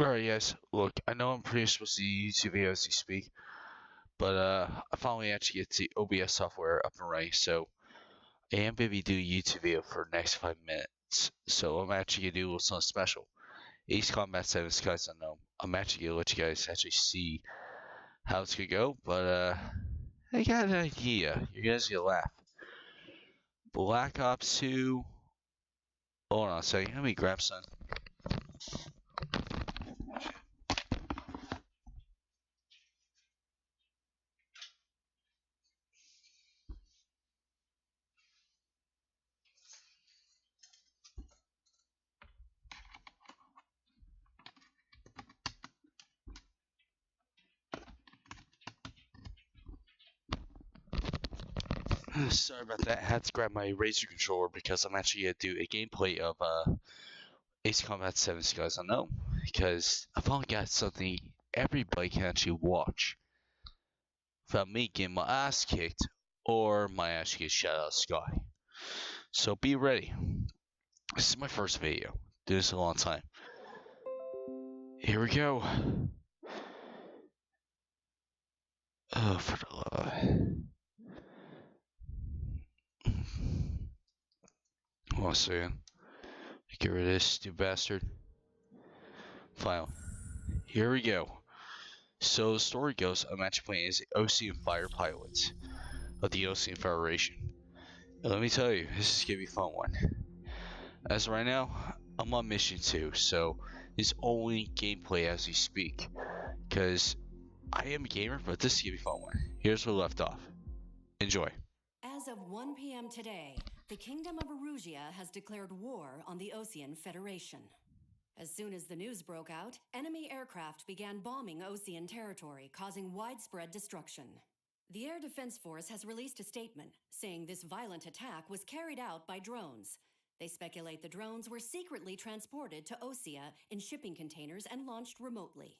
Alright, guys. Look, I know I'm pretty supposed to use YouTube videos as you speak, but I finally actually get the OBS software up and running, so I am going to be doing a YouTube video for the next 5 minutes. So I'm actually going to do a little something special. Ace Combat 7 Skies Unknown. I'm actually going to let you guys actually see how it's going to go, but I got an idea. You guys going to laugh. Black Ops 2. Hold on a second. Let me grab some. Sorry about that. I had to grab my Razer controller because I'm actually going to do a gameplay of Ace Combat 7 Skies Unknown. Because I finally got something everybody can actually watch without me getting my ass kicked or my ass get shot out of the sky. So be ready. This is my first video. Do this a long time. Here we go. Oh, for the love. Hold on a second. Get rid of this stupid bastard. Final. Here we go. So the story goes, I'm actually playing as the Osean Fire Pilots of the Osean Federation. And let me tell you, this is gonna be a fun one. As of right now, I'm on mission 2, so it's only gameplay as we speak. Cause I am a gamer, but this is gonna be a fun one. Here's where we left off. Enjoy. As of 1 p.m. today, the Kingdom of Erusia has declared war on the Osean Federation. As soon as the news broke out, enemy aircraft began bombing Osean territory, causing widespread destruction. The Air Defense Force has released a statement saying this violent attack was carried out by drones. They speculate the drones were secretly transported to Osea in shipping containers and launched remotely.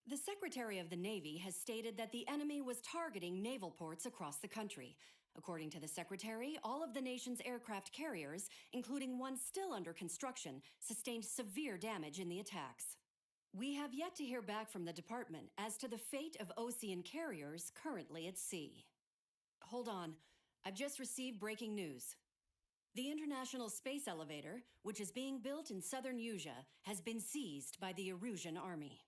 The Secretary of the Navy has stated that the enemy was targeting naval ports across the country. According to the Secretary, all of the nation's aircraft carriers, including one still under construction, sustained severe damage in the attacks. We have yet to hear back from the department as to the fate of Osean carriers currently at sea. Hold on, I've just received breaking news. The International Space Elevator, which is being built in southern Usea, has been seized by the Erusian Army.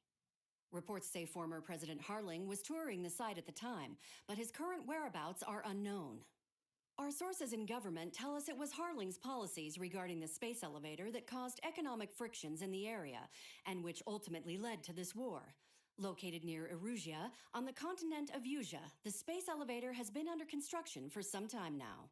Reports say former President Harling was touring the site at the time, but his current whereabouts are unknown. Our sources in government tell us it was Harling's policies regarding the space elevator that caused economic frictions in the area, and which ultimately led to this war. Located near Erusia, on the continent of Usea, the space elevator has been under construction for some time now.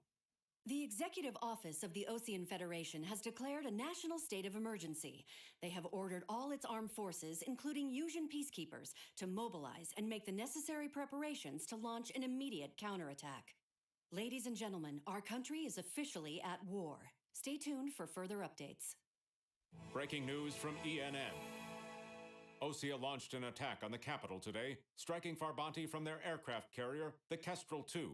The Executive Office of the Osean Federation has declared a national state of emergency. They have ordered all its armed forces, including Usian peacekeepers, to mobilize and make the necessary preparations to launch an immediate counterattack. Ladies and gentlemen, our country is officially at war. Stay tuned for further updates. Breaking news from ENN. Osea launched an attack on the capital today, striking Farbanti from their aircraft carrier, the Kestrel II.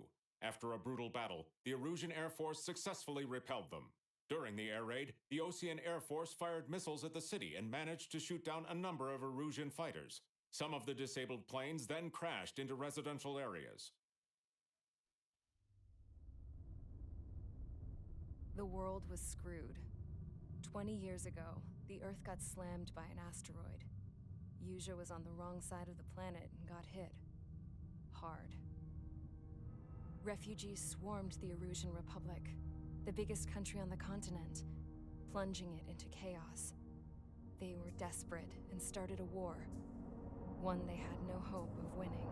After a brutal battle, the Erusian Air Force successfully repelled them. During the air raid, the Osean Air Force fired missiles at the city and managed to shoot down a number of Erusian fighters. Some of the disabled planes then crashed into residential areas. The world was screwed. 20 years ago, the Earth got slammed by an asteroid. Usea was on the wrong side of the planet and got hit. Hard. Refugees swarmed the Erusian Republic, the biggest country on the continent, plunging it into chaos. They were desperate and started a war, one they had no hope of winning.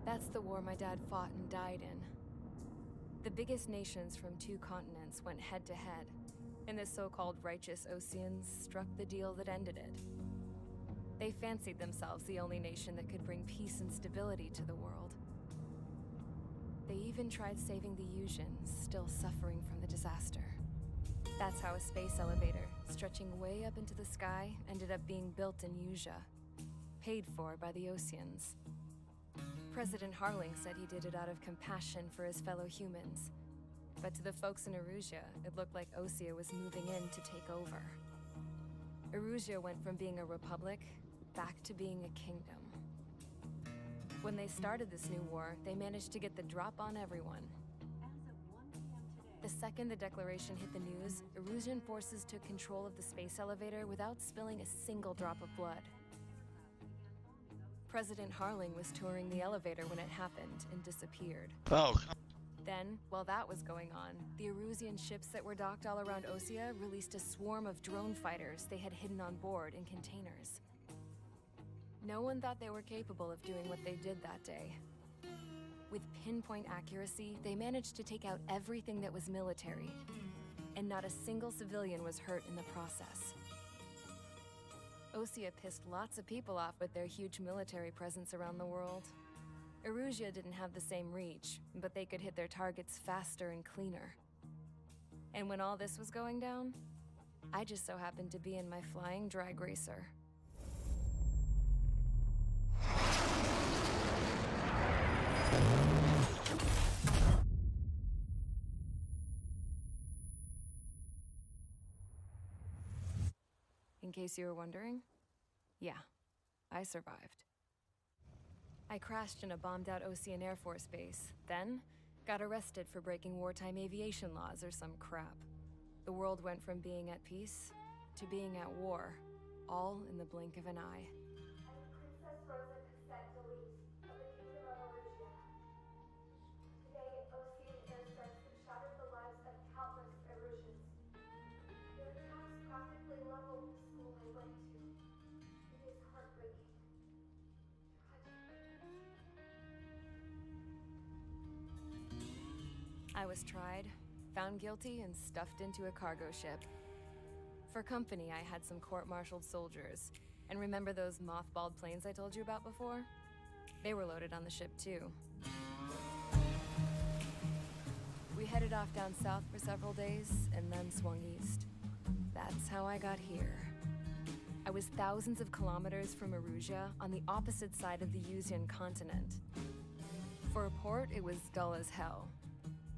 That's the war my dad fought and died in. The biggest nations from 2 continents went head-to-head, and the so-called righteous Oseans struck the deal that ended it. They fancied themselves the only nation that could bring peace and stability to the world. They even tried saving the Usians, still suffering from the disaster. That's how a space elevator, stretching way up into the sky, ended up being built in Usea, paid for by the Oseans. President Harling said he did it out of compassion for his fellow humans. But to the folks in Erusia, it looked like Osea was moving in to take over. Erusia went from being a republic back to being a kingdom. When they started this new war, they managed to get the drop on everyone. The second the declaration hit the news, Erusian forces took control of the space elevator without spilling a single drop of blood. President Harling was touring the elevator when it happened and disappeared. Oh, Then, while that was going on, the Erusian ships that were docked all around Osea released a swarm of drone fighters they had hidden on board in containers. No one thought they were capable of doing what they did that day. With pinpoint accuracy, they managed to take out everything that was military, and not a single civilian was hurt in the process. Osea pissed lots of people off with their huge military presence around the world. Erusia didn't have the same reach, but they could hit their targets faster and cleaner. And when all this was going down, I just so happened to be in my flying drag racer. In case you were wondering, yeah, I survived. I crashed in a bombed-out Osean Air Force base, then got arrested for breaking wartime aviation laws or some crap. The world went from being at peace to being at war, all in the blink of an eye. Princess Rosa Cassette Delise of the Kingdom of Erusia. Today, Osean airstrikes have shattered the lives of countless Erusians. Their attacks practically leveled the school I went to. It is heartbreaking. I was tried, found guilty, and stuffed into a cargo ship. For company, I had some court-martialed soldiers. And remember those mothballed planes I told you about before? They were loaded on the ship, too. We headed off down south for several days, and then swung east. That's how I got here. I was thousands of kilometers from Erusia, on the opposite side of the Usian continent. For a port, it was dull as hell.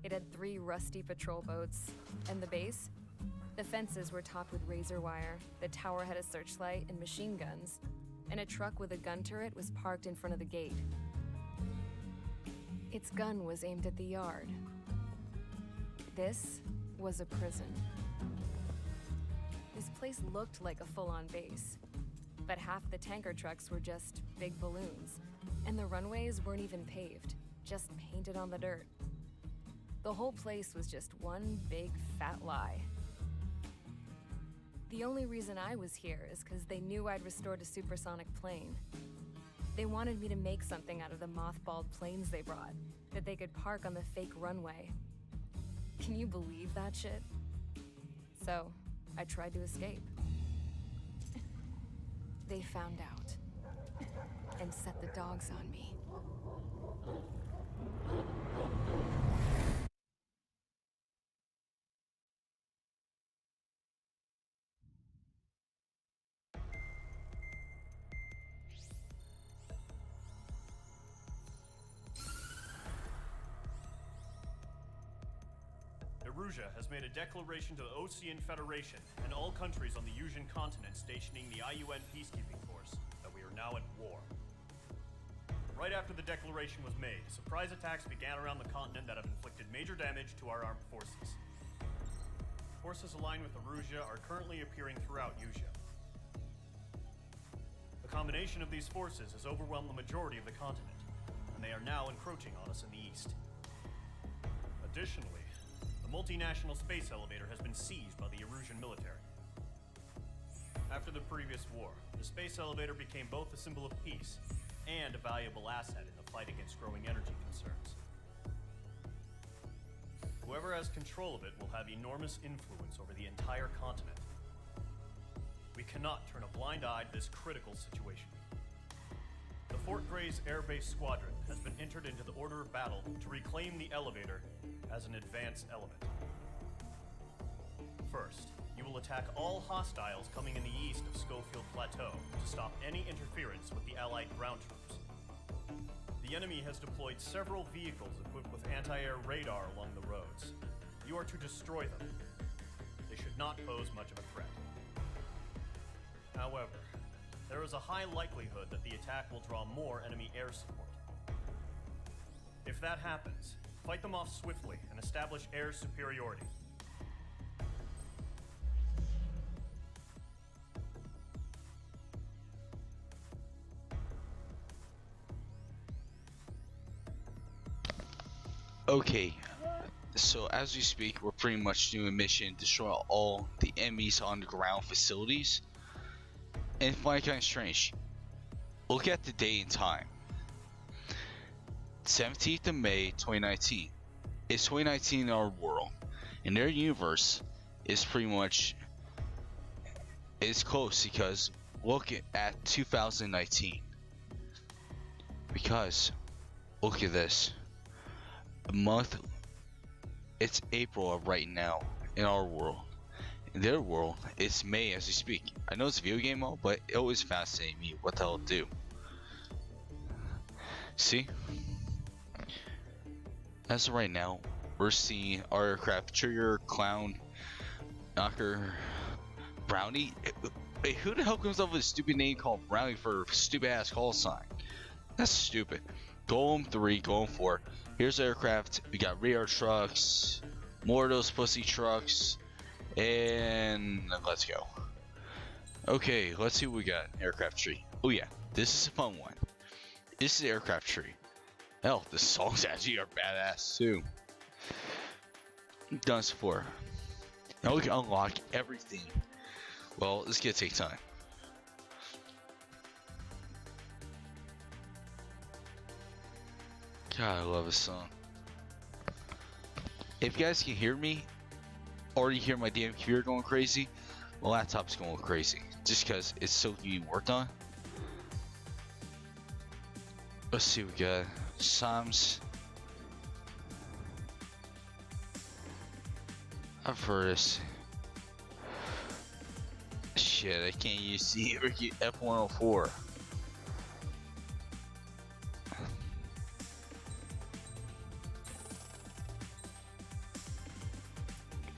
It had 3 rusty patrol boats, and the base? The fences were topped with razor wire, the tower had a searchlight and machine guns, and a truck with a gun turret was parked in front of the gate. Its gun was aimed at the yard. This was a prison. This place looked like a full-on base, but half the tanker trucks were just big balloons, and the runways weren't even paved, just painted on the dirt. The whole place was just one big fat lie. The only reason I was here is because they knew I'd restored a supersonic plane. They wanted me to make something out of the mothballed planes they brought, that they could park on the fake runway. Can you believe that shit? So, I tried to escape. They found out, and set the dogs on me. Erusia has made a declaration to the Osean Federation and all countries on the Usian continent stationing the IUN peacekeeping force that we are now at war. Right after the declaration was made, surprise attacks began around the continent that have inflicted major damage to our armed forces. Forces aligned with Erusia are currently appearing throughout Usia. The combination of these forces has overwhelmed the majority of the continent, and they are now encroaching on us in the east. Additionally, the multinational space elevator has been seized by the Erusian military. After the previous war, the space elevator became both a symbol of peace and a valuable asset in the fight against growing energy concerns. Whoever has control of it will have enormous influence over the entire continent. We cannot turn a blind eye to this critical situation. The Fort Grays Air Base Squadron has been entered into the order of battle to reclaim the elevator as an advance element. First, you will attack all hostiles coming in the east of Schofield Plateau to stop any interference with the Allied ground troops. The enemy has deployed several vehicles equipped with anti-air radar along the roads. You are to destroy them. They should not pose much of a threat. However, there is a high likelihood that the attack will draw more enemy air support. If that happens, fight them off swiftly and establish air superiority. Okay, so as we speak, we're pretty much doing a mission, destroy all the enemies on the ground facilities. And find kind of strange. Look at the date and time. 17th of May 2019. It's 2019 in our world. In their universe, it's pretty much, it's close because look at 2019. Because look at this. A month, it's April of right now in our world. In their world, it's May as we speak. I know it's a video game mode, but it always fascinates me what they'll do. See? As of right now, we're seeing our aircraft Trigger, Clown, Knocker, Brownie. Wait, who the hell comes up with a stupid name called Brownie for a stupid ass call sign? That's stupid. Golem 3, Golem 4. Here's the aircraft. We got radar trucks, more of those pussy trucks, and let's go. Okay, let's see what we got. Aircraft tree. Oh yeah, this is a fun one. This is the aircraft tree. Hell, the songs actually are badass too. Done this before. Now we can unlock everything. Well, this is gonna take time. God, I love this song. If you guys can hear me, or you hear my damn computer going crazy, my laptop's going crazy. Just because it's so being worked on. Let's see what we got. Psalms. I've heard this. Shit, I can't use the F-104.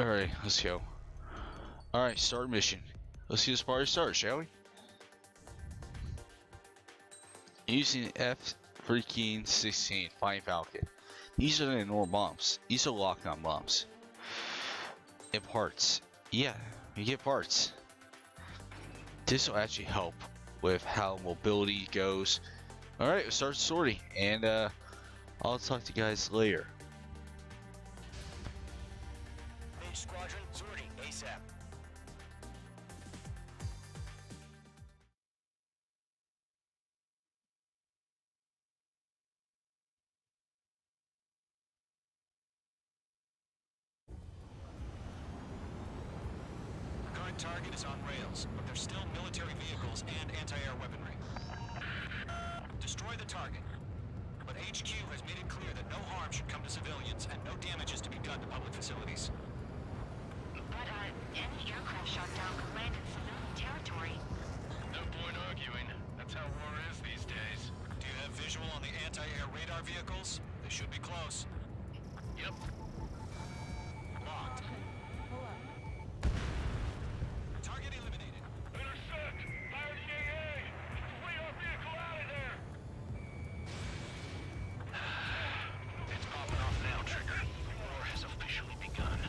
Alright, let's go. Alright, start mission. Let's see this party start, shall we? Using F-16 Flying Falcon. These are the normal bombs. These are lock-on bombs. And parts. Yeah, you get parts. This will actually help with how mobility goes. Alright, let's start sorting. And I'll talk to you guys later. Squadron, sorting ASAP. Current target is on rails, but there's still military vehicles and anti-air weaponry. Destroy the target. But HQ has made it clear that no harm should come to civilians and no damage is to be done to public facilities. But, any aircraft shot down could land in civilian territory. No point arguing. That's how war is these days. Do you have visual on the anti-air radar vehicles? They should be close. Yep. Locked. Target eliminated. Intercept! Fire the AA! Flee our vehicle out of there! It's popping off now, Trigger. War has officially begun.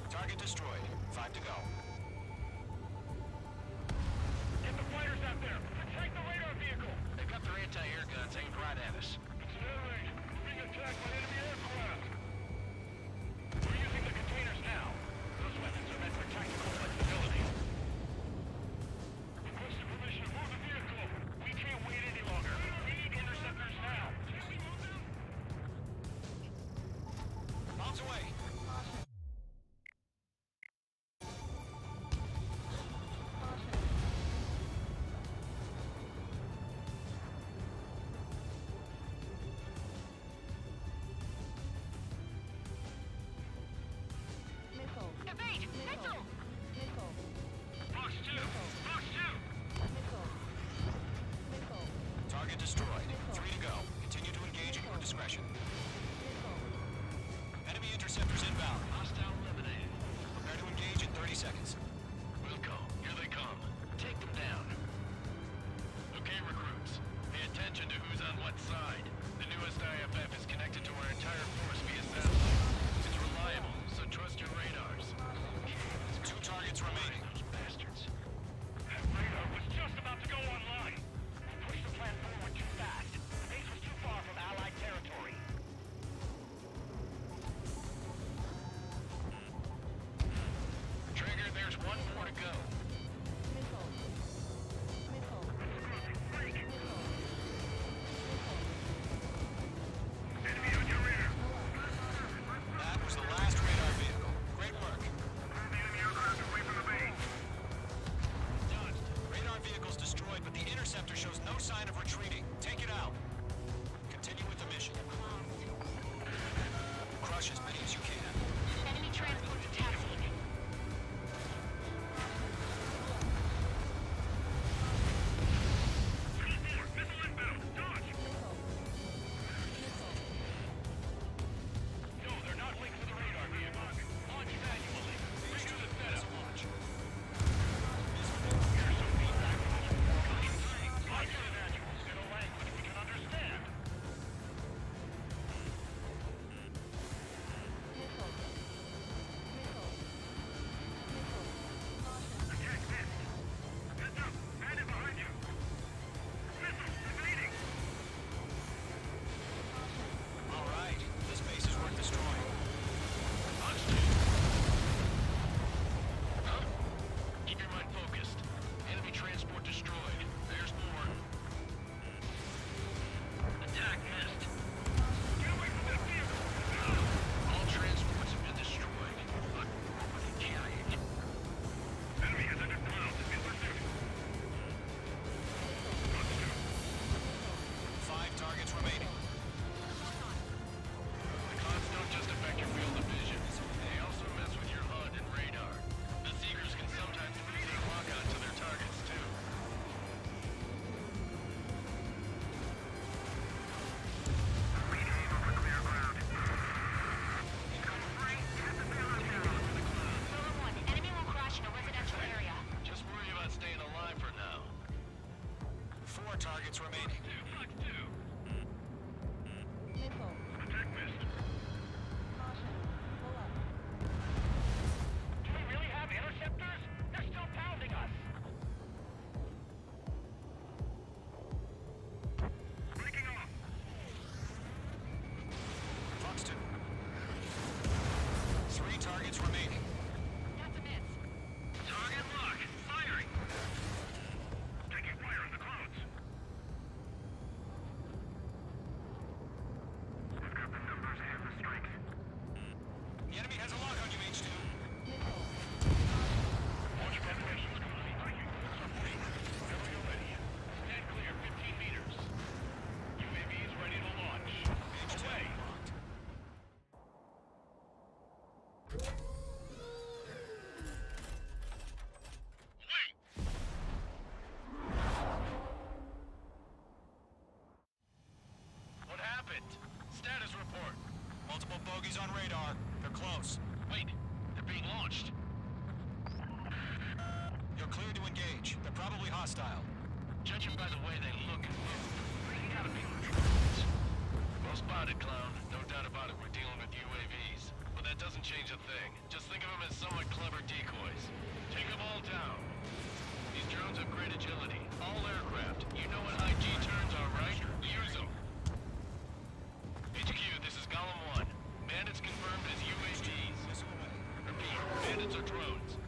Target destroyed. 5 to go. Get the fighters out there! Protect the radar vehicle! They've got their anti-air guns aimed right at us. Accelerate! Being attacked by enemy aircraft! We're using the containers now. Those weapons are meant for tactical flexibility. Requested permission to move the vehicle. We can't wait any longer. We need interceptors now. Can we move them? Bombs away! Evade! Missile! Box 2! Box 2! Target destroyed. 3 to go. Continue to engage at your discretion. Enemy interceptors inbound. Hostile eliminated. Prepare to engage in 30 seconds. Wilco, here they come. Take them down. Okay, recruits. Pay attention to who's on what side. The newest IFF is connected to our entire force via satellite. It's reliable, so trust your radars. 2 targets remaining. Those bastards. That radar was just about to go online. Pushed the plan forward too fast. The base was too far from Allied territory. Trigger, there's one more to go. Enemy on your rear. That was the last radar vehicle. Great work. Move the enemy aircraft away from the base. Dodged. Radar vehicle's destroyed, but the interceptor shows no sign of retreating. Take it out. Continue with the mission. Crush as many as you can. Enemy transports taxiing. Missile inbound. Dodge. No, they're not linked to the radar vehicle. Launch manually. Redo the setup. Launch. Here's some feedback from this recording. Launch the manuals in a language we can understand. Attack missed. Heads up. Bandit behind you. Missile evading. All right. This base is worth destroying. Launch two. Huh? Keep your mind focused. Enemy transport destroyed. There's more. Attack missed. Get away from that vehicle! All transports have been destroyed. But what are they carrying? Enemy has entered clouds in pursuit. Launch two. 5 targets remaining. The clouds don't just affect your field of vision. They also mess with your HUD and radar. The Seekers can sometimes lose their lockout to their targets, too. Rename over clear ground. Roller 1, enemy will crash in a residential area. Just worry about staying alive for now. 4 targets remaining. Fox 2. Attack missed. Do we really have interceptors? They're still pounding us. Breaking off. Fox 2. 3 targets remaining. That's a miss. Target lock. Firing. Taking fire in the clouds. We've got the numbers and the strength. The enemy has a lock on you, H2. Launch preparations complete. Area ready. Stand clear 15 meters. UAVs ready to launch. H2 Away. locked. Wait. What happened? Status report. Multiple bogeys on radar. They're close. Wait, they're being launched. You're cleared to engage. They're probably hostile. Judging by the way they look and move, they gotta be drones. Well spotted, clown. No doubt about it, we're dealing with UAVs. But that doesn't change a thing. Just think of them as somewhat clever decoys. Take them all down. These drones have great agility. All aircraft. You know what IG turns are, right? Use them. HQ, this is Golem 1. Bandits confirmed as UAVs. Missile away. Repeat, bandits are drones.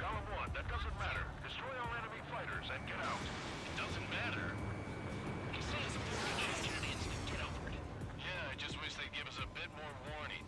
Golem 1, that doesn't matter. Destroy all enemy fighters and get out. It doesn't matter? He says we're gonna change in an instant. Get over it. Yeah, I just wish they'd give us a bit more warning.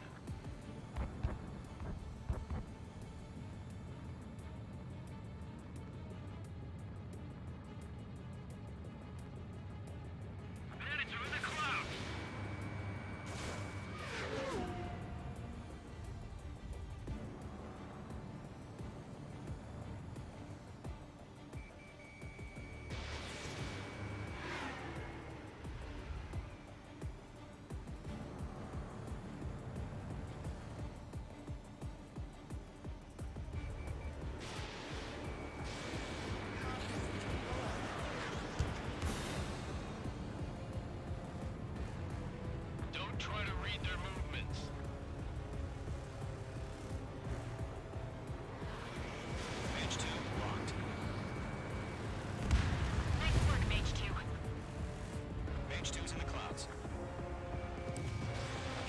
Don't try to read their movements. Mage 2 locked. Nice work, Mage 2. Mage 2's in the clouds.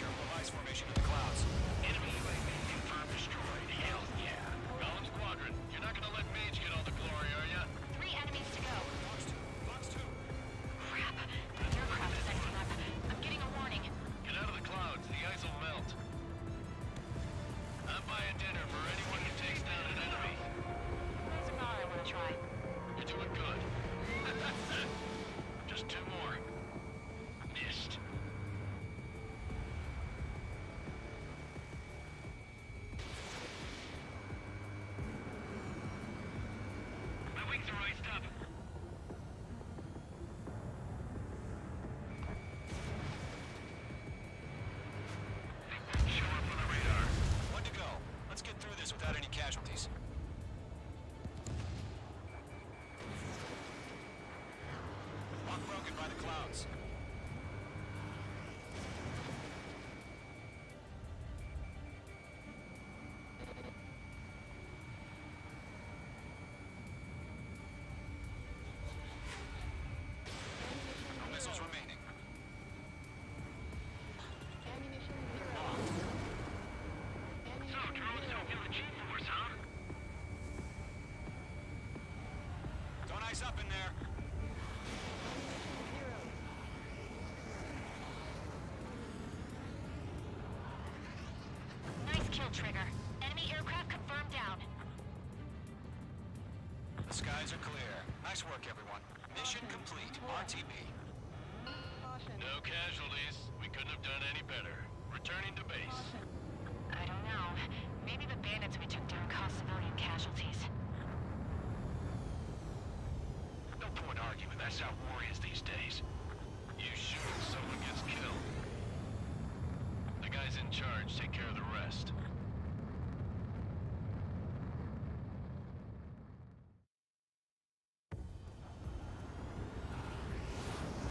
Careful of ice formation in the clouds. Enemy UAV confirmed destroyed. Hell yeah. Golem Squadron, you're not gonna let Mage get all the glory, are ya? 3 enemies to go. Box 2. Crap. The aircraft is acting up. I'm getting a warning. Get out of the clouds, the ice will melt. I'm buying dinner for anyone who takes down an enemy. There's another I want to try. You're doing good. Just 2 more. Missed. My wings are iced up. Show up on the radar. One to go. Let's get through this without any casualties. Lock broken by the clouds. No missiles remaining. So, drones don't feel the G-force, huh? Don't ice up in there. Nice kill, Trigger. Enemy aircraft confirmed down. The skies are clear. Nice work, everyone. Mission complete. RTB. No casualties. We couldn't have done any better. Returning to base. I don't know. Maybe the bandits we took down caused civilian casualties. No point arguing. That's how war is these days. You shoot, someone gets killed. The guys in charge take care of the rest.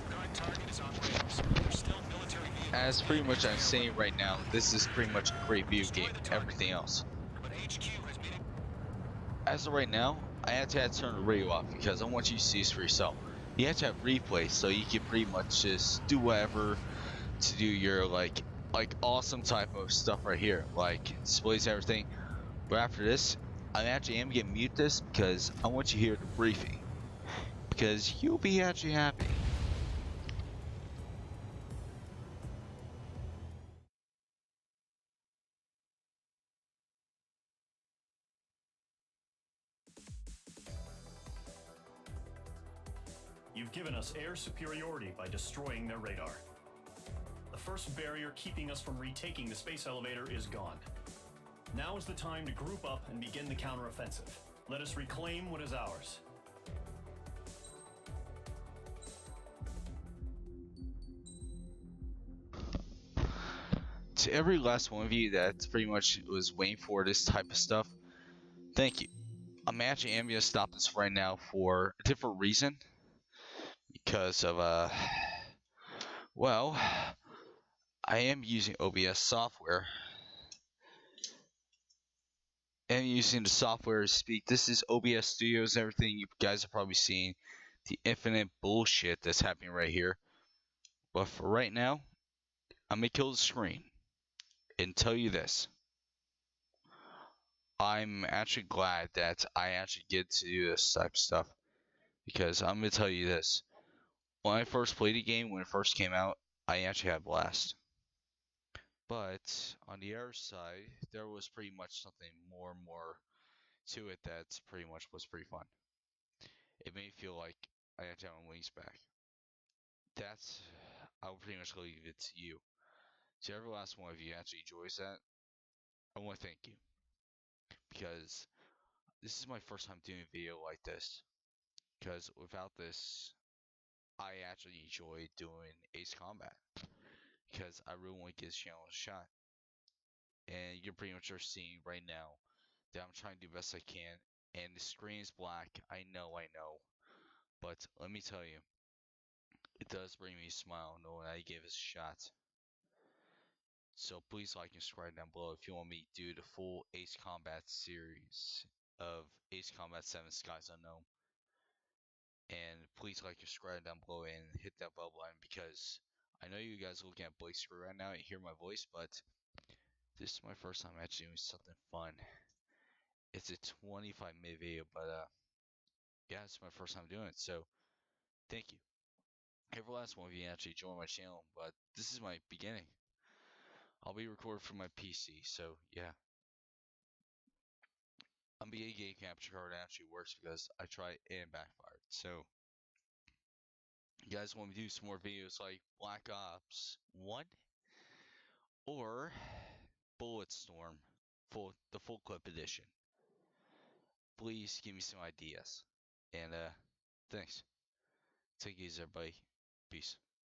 Current target is on rails. There's still military vehicles. As pretty much I'm saying right now, this is pretty much a great view game. Everything else. But HQ has made it. As of right now, I had to turn the radio off because I want you to see this for yourself. You have to have replay so you can pretty much just do whatever to do your like awesome type of stuff right here, like displays everything. But after this, I actually am gonna mute this because I want you to hear the briefing because you'll be actually happy. You've given us air superiority by destroying their radar. The first barrier keeping us from retaking the space elevator is gone. Now is the time to group up and begin the counteroffensive. Let us reclaim what is ours. To every last one of you that pretty much was waiting for this type of stuff, thank you. I'm actually am gonna stop this right now for a different reason. Because of well, I am using OBS software. And using the software to speak. This is OBS Studios, everything you guys are probably seeing. The infinite bullshit that's happening right here. But for right now, I'm gonna kill the screen and tell you this. I'm actually glad that I actually get to do this type of stuff. Because I'm gonna tell you this. When I first played the game, when it first came out, I actually had a blast. But on the other side, there was pretty much something more and more to it that's pretty much was pretty fun. It made me feel like I had to have my wings back. That's, I'll pretty much leave it to you. To every last one of you actually enjoys that, I want to thank you. Because this is my first time doing a video like this. Because without this, I actually enjoy doing Ace Combat. Because I really want to give this channel a shot. And you're pretty much seeing right now that I'm trying to do the best I can. And the screen is black. I know. But let me tell you, it does bring me a smile knowing I gave it a shot. So please like and subscribe down below if you want me to do the full Ace Combat series of Ace Combat 7 Skies Unknown. And please like and subscribe down below and hit that bell button, because I know you guys are looking at Blake's screen right now and hear my voice, but this is my first time actually doing something fun. It's a 25-minute video, but yeah, it's my first time doing it, so thank you. Every last one of you actually joined my channel, but this is my beginning. I'll be recording from my PC, so yeah. NBA game capture card actually works because I tried and backfired. So you guys want me to do some more videos like Black Ops 1 or Bulletstorm, the full clip edition? Please give me some ideas. And thanks. Take it easy, everybody. Peace.